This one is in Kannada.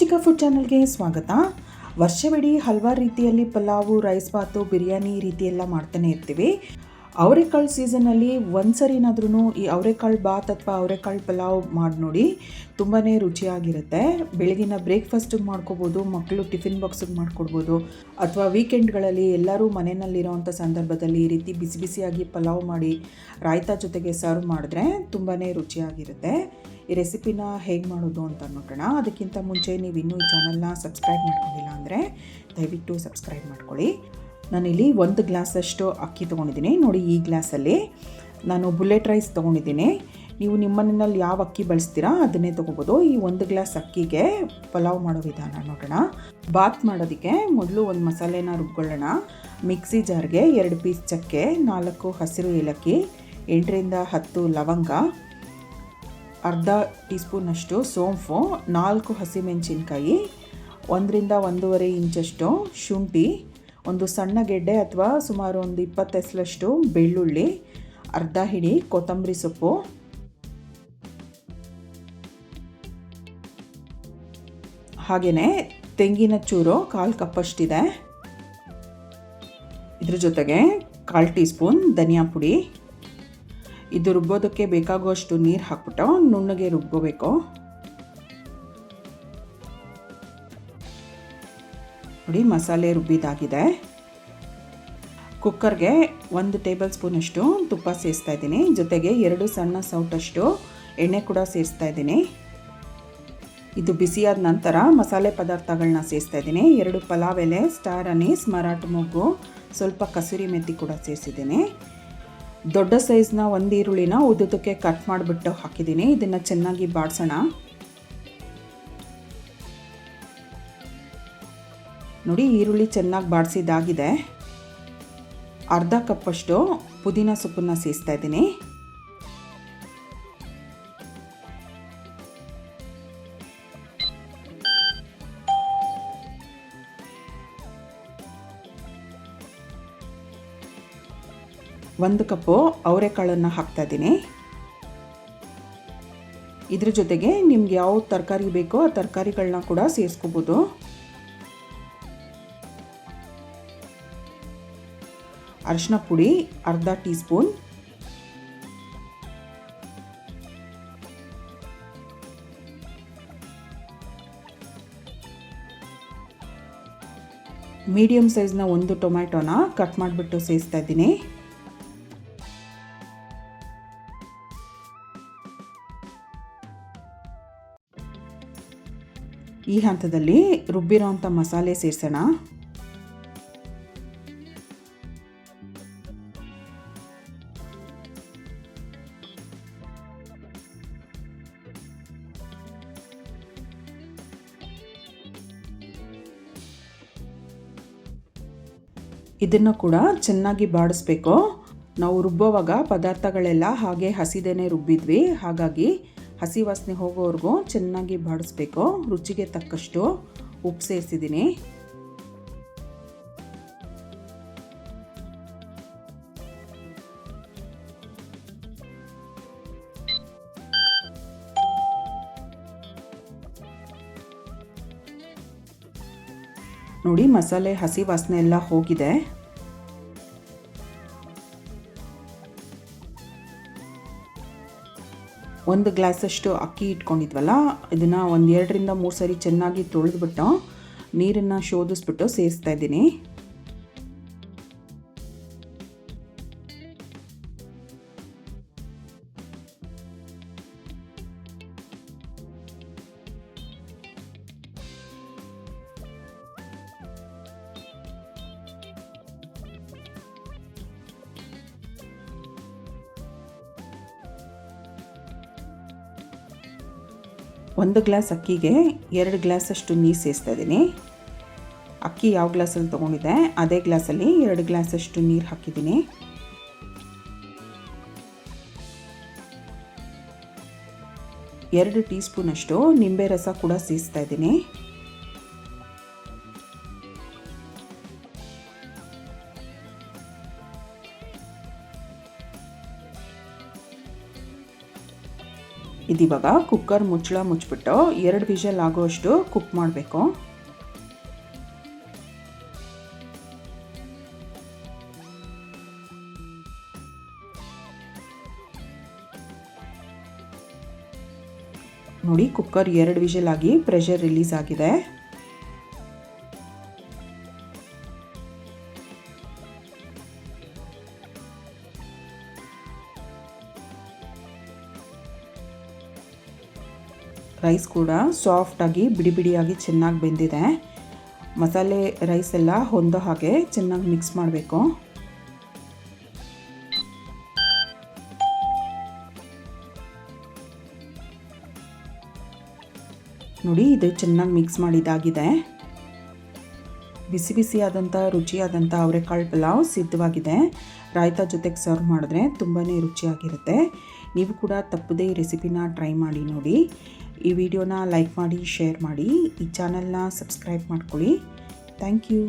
ರುಚಿಕಾ ಫುಡ್ ಚಾನಲ್ಗೆ ಸ್ವಾಗತ. ವರ್ಷವಿಡೀ ಹಲವಾರು ರೀತಿಯಲ್ಲಿ ಪಲಾವು, ರೈಸ್ ಬಾತು, ಬಿರಿಯಾನಿ ಈ ರೀತಿ ಎಲ್ಲ ಮಾಡ್ತಾನೆ ಇರ್ತೀವಿ. ಅವರೆಕಾಳು ಸೀಸನಲ್ಲಿ ಒಂದು ಸರಿನಾದ್ರೂ ಈ ಅವರೆಕಾಳು ಬಾತ್ ಅಥವಾ ಅವರೆಕಾಳು ಪಲಾವ್ ಮಾಡಿ ನೋಡಿ, ತುಂಬಾ ರುಚಿಯಾಗಿರುತ್ತೆ. ಬೆಳಗಿನ ಬ್ರೇಕ್ಫಾಸ್ಟಿಗೆ ಮಾಡ್ಕೋಬೋದು, ಮಕ್ಕಳು ಟಿಫಿನ್ ಬಾಕ್ಸಿಗೆ ಮಾಡಿಕೊಡ್ಬೋದು, ಅಥವಾ ವೀಕೆಂಡ್ಗಳಲ್ಲಿ ಎಲ್ಲರೂ ಮನೆಯಲ್ಲಿರೋವಂಥ ಸಂದರ್ಭದಲ್ಲಿ ಈ ರೀತಿ ಬಿಸಿ ಬಿಸಿಯಾಗಿ ಪಲಾವ್ ಮಾಡಿ ರಾಯ್ತಾ ಜೊತೆಗೆ ಸರ್ವ್ ಮಾಡಿದ್ರೆ ತುಂಬಾ ರುಚಿಯಾಗಿರುತ್ತೆ. ಈ ರೆಸಿಪಿನ ಹೇಗೆ ಮಾಡೋದು ಅಂತ ನೋಡೋಣ. ಅದಕ್ಕಿಂತ ಮುಂಚೆ ನೀವು ಇನ್ನೂ ಈ ಚಾನಲ್ನ ಸಬ್ಸ್ಕ್ರೈಬ್ ಮಾಡ್ಕೊಂಡಿಲ್ಲ ಅಂದರೆ ದಯವಿಟ್ಟು ಸಬ್ಸ್ಕ್ರೈಬ್ ಮಾಡ್ಕೊಳ್ಳಿ. ನಾನಿಲ್ಲಿ 1 ಗ್ಲಾಸಷ್ಟು ಅಕ್ಕಿ ತೊಗೊಂಡಿದ್ದೀನಿ. ನೋಡಿ, ಈ ಗ್ಲಾಸಲ್ಲಿ ನಾನು ಬುಲೆಟ್ ರೈಸ್ ತೊಗೊಂಡಿದ್ದೀನಿ. ನೀವು ನಿಮ್ಮ ಮನೆಯಲ್ಲಿ ಯಾವ ಅಕ್ಕಿ ಬಳಸ್ತೀರಾ ಅದನ್ನೇ ತೊಗೋಬೋದು. ಈ 1 ಗ್ಲಾಸ್ ಅಕ್ಕಿಗೆ ಪಲಾವ್ ಮಾಡೋ ವಿಧಾನ ನೋಡೋಣ. ಬಾತ್ ಮಾಡೋದಕ್ಕೆ ಮೊದಲು ಒಂದು ಮಸಾಲೆನ ರುಬ್ಕೊಳ್ಳೋಣ. ಮಿಕ್ಸಿ ಜಾರ್ಗೆ 2 ಪೀಸ್ ಚಕ್ಕೆ, 4 ಹಸಿರು ಏಲಕ್ಕಿ, 8ರಿಂದ 10 ಲವಂಗ, ಅರ್ಧ ಟೀ ಸ್ಪೂನಷ್ಟು ಸೋಂಪು, 4 ಹಸಿಮೆಣಸಿನ್ಕಾಯಿ, 1ರಿಂದ 1.5 ಇಂಚಷ್ಟು ಶುಂಠಿ, ಒಂದು ಸಣ್ಣ ಗೆಡ್ಡೆ ಅಥವಾ ಸುಮಾರು ಒಂದು 20 ಎಸಳಷ್ಟು ಬೆಳ್ಳುಳ್ಳಿ, ಅರ್ಧ ಹಿಡಿ ಕೊತ್ತಂಬರಿ ಸೊಪ್ಪು, ಹಾಗೆಯೇ ತೆಂಗಿನ ಚೂರು 1/4 ಕಪ್ಪಷ್ಟಿದೆ. ಇದ್ರ ಜೊತೆಗೆ 1/4 ಟೀ ಸ್ಪೂನ್ ಧನಿಯಾ ಪುಡಿ. ಇದು ರುಬ್ಬೋದಕ್ಕೆ ಬೇಕಾಗುವಷ್ಟು ನೀರು ಹಾಕ್ಬಿಟ್ಟು ನುಣ್ಣಗೆ ರುಬ್ಕೋಬೇಕು. ನೋಡಿ, ಮಸಾಲೆ ರುಬ್ಬಿದಾಗಿದೆ. ಕುಕ್ಕರ್ಗೆ 1 ಟೇಬಲ್ ಸ್ಪೂನಷ್ಟು ತುಪ್ಪ ಸೇರಿಸ್ತಾ ಇದ್ದೀನಿ. ಜೊತೆಗೆ 2 ಸಣ್ಣ ಸೌಟಷ್ಟು ಎಣ್ಣೆ ಕೂಡ ಸೇರಿಸ್ತಾ ಇದ್ದೀನಿ. ಇದು ಬಿಸಿಯಾದ ನಂತರ ಮಸಾಲೆ ಪದಾರ್ಥಗಳನ್ನ ಸೇರಿಸ್ತಾ ಇದ್ದೀನಿ. 2 ಪಲಾವ್ ಎಲೆ, ಸ್ಟಾರ್ ಅನೀಸ್, ಮರಾಠ ಮೊಗ್ಗು, ಸ್ವಲ್ಪ ಕಸೂರಿ ಮೆಥಿ ಕೂಡ ಸೇರಿಸಿದ್ದೀನಿ. ದೊಡ್ಡ ಸೈಜ್ನ 1 ಈರುಳ್ಳಿನ ಉದ್ದುದಕ್ಕೆ ಕಟ್ ಮಾಡಿಬಿಟ್ಟು ಹಾಕಿದ್ದೀನಿ. ಇದನ್ನು ಚೆನ್ನಾಗಿ ಬಾಡಿಸೋಣ. ನೋಡಿ, ಈರುಳ್ಳಿ ಚೆನ್ನಾಗಿ ಬಾಡಿಸಿದಾಗಿದೆ. ಅರ್ಧ ಕಪ್ಪಷ್ಟು ಪುದೀನ ಸೊಪ್ಪನ್ನು ಸೇರಿಸ್ತಾ ಇದ್ದೀನಿ. ಒಂದು ಕಪ್ಪು ಅವರೆಕಾಳನ್ನು ಹಾಕ್ತಾ ಇದ್ದೀನಿ. ಇದ್ರ ಜೊತೆಗೆ ನಿಮ್ಗೆ ಯಾವ ತರಕಾರಿ ಬೇಕೋ ಆ ತರಕಾರಿಗಳನ್ನ ಕೂಡ ಸೇರಿಸ್ಕೋಬೋದು. ಅರಿಶಿನ ಪುಡಿ ಅರ್ಧ ಟೀ ಸ್ಪೂನ್, ಮೀಡಿಯಂ ಸೈಜ್ನ 1 ಟೊಮ್ಯಾಟೋನ ಕಟ್ ಮಾಡಿಬಿಟ್ಟು ಸೇರಿಸ್ತಾ ಇದ್ದೀನಿ. ಈ ಹಂತದಲ್ಲಿ ರುಬ್ಬಿರೋಂಥ ಮಸಾಲೆ ಸೇರಿಸೋಣ. ಇದನ್ನು ಕೂಡ ಚೆನ್ನಾಗಿ ಬಾಡಿಸ್ಬೇಕು. ನಾವು ರುಬ್ಬೋವಾಗ ಪದಾರ್ಥಗಳೆಲ್ಲ ಹಾಗೆ ಹಸಿದೇನೆ ರುಬ್ಬಿದ್ವಿ, ಹಾಗಾಗಿ ಹಸಿ ವಾಸನೆ ಹೋಗೋವರೆಗೂ ಚೆನ್ನಾಗಿ ಬಾಡಿಸ್ಬೇಕು. ರುಚಿಗೆ ತಕ್ಕಷ್ಟು ಉಪ್ಪು ಸೇರಿಸಿದ್ದೀನಿ. ನೋಡಿ, ಮಸಾಲೆ ಹಸಿ ವಾಸನೆ ಎಲ್ಲ ಹೋಗಿದೆ. ಒಂದು ಗ್ಲಾಸಷ್ಟು ಅಕ್ಕಿ ಇಟ್ಕೊಂಡಿದ್ವಲ್ಲ, ಇದನ್ನು 2ರಿಂದ 3 ಸರಿ ಚೆನ್ನಾಗಿ ತೊಳೆದ್ಬಿಟ್ಟು ನೀರನ್ನು ಶೋಧಿಸ್ಬಿಟ್ಟು ಸೇರಿಸ್ತಾ ಇದ್ದೀನಿ. ಒಂದು ಗ್ಲಾಸ್ ಅಕ್ಕಿಗೆ 2 ಗ್ಲಾಸಷ್ಟು ನೀರು ಸೇರಿಸ್ತಾ ಇದ್ದೀನಿ. ಅಕ್ಕಿ ಯಾವ ಗ್ಲಾಸಲ್ಲಿ ತೊಗೊಂಡಿದ್ದೆ ಅದೇ ಗ್ಲಾಸಲ್ಲಿ 2 ಗ್ಲಾಸಷ್ಟು ನೀರು ಹಾಕಿದ್ದೀನಿ. ಎರಡು ಟೀ ಸ್ಪೂನಷ್ಟು ನಿಂಬೆ ರಸ ಕೂಡ ಸೇರಿಸ್ತಾ ಇದ್ದೀನಿ. ಇದಿವಾಗ ಕುಕ್ಕರ್ ಮುಚ್ಚಳ ಮುಚ್ಚಿಬಿಟ್ಟು 2 ವಿಷಲ್ ಆಗೋಷ್ಟು ಕುಕ್ ಮಾಡಬೇಕು. ನೋಡಿ ಕುಕ್ಕರ್ 2 ವಿಷಲ್ ಆಗಿ ಪ್ರೆಷರ್ ರಿಲೀಸ್ ಆಗಿದೆ. ರೈಸ್ ಕೂಡ ಸಾಫ್ಟಾಗಿ ಬಿಡಿ ಬಿಡಿಯಾಗಿ ಚೆನ್ನಾಗಿ ಬೆಂದಿದೆ. ಮಸಾಲೆ ರೈಸ್ ಎಲ್ಲ ಹೊಂದೋ ಹಾಗೆ ಚೆನ್ನಾಗಿ ಮಿಕ್ಸ್ ಮಾಡಬೇಕು. ನೋಡಿ ಇದು ಚೆನ್ನಾಗಿ ಮಿಕ್ಸ್ ಮಾಡಿದಾಗಿದೆ. ಬಿಸಿ ಬಿಸಿಯಾದಂಥ ರುಚಿಯಾದಂಥ ಅವರೆಕಾಳು ಪಲಾವ್ ಸಿದ್ಧವಾಗಿದೆ. ರಾಯ್ತಾ ಜೊತೆಗೆ ಸರ್ವ್ ಮಾಡಿದ್ರೆ ತುಂಬಾ ರುಚಿಯಾಗಿರುತ್ತೆ. ನೀವು ಕೂಡ ತಪ್ಪದೇ ಈ ರೆಸಿಪಿನ ಟ್ರೈ ಮಾಡಿ ನೋಡಿ. ಈ ವಿಡಿಯೋನ ಲೈಕ್ ಮಾಡಿ, ಶೇರ್ ಮಾಡಿ, ಈ ಚಾನಲ್ನ ಸಬ್ಸ್ಕ್ರೈಬ್ ಮಾಡ್ಕೊಳ್ಳಿ. Thank you.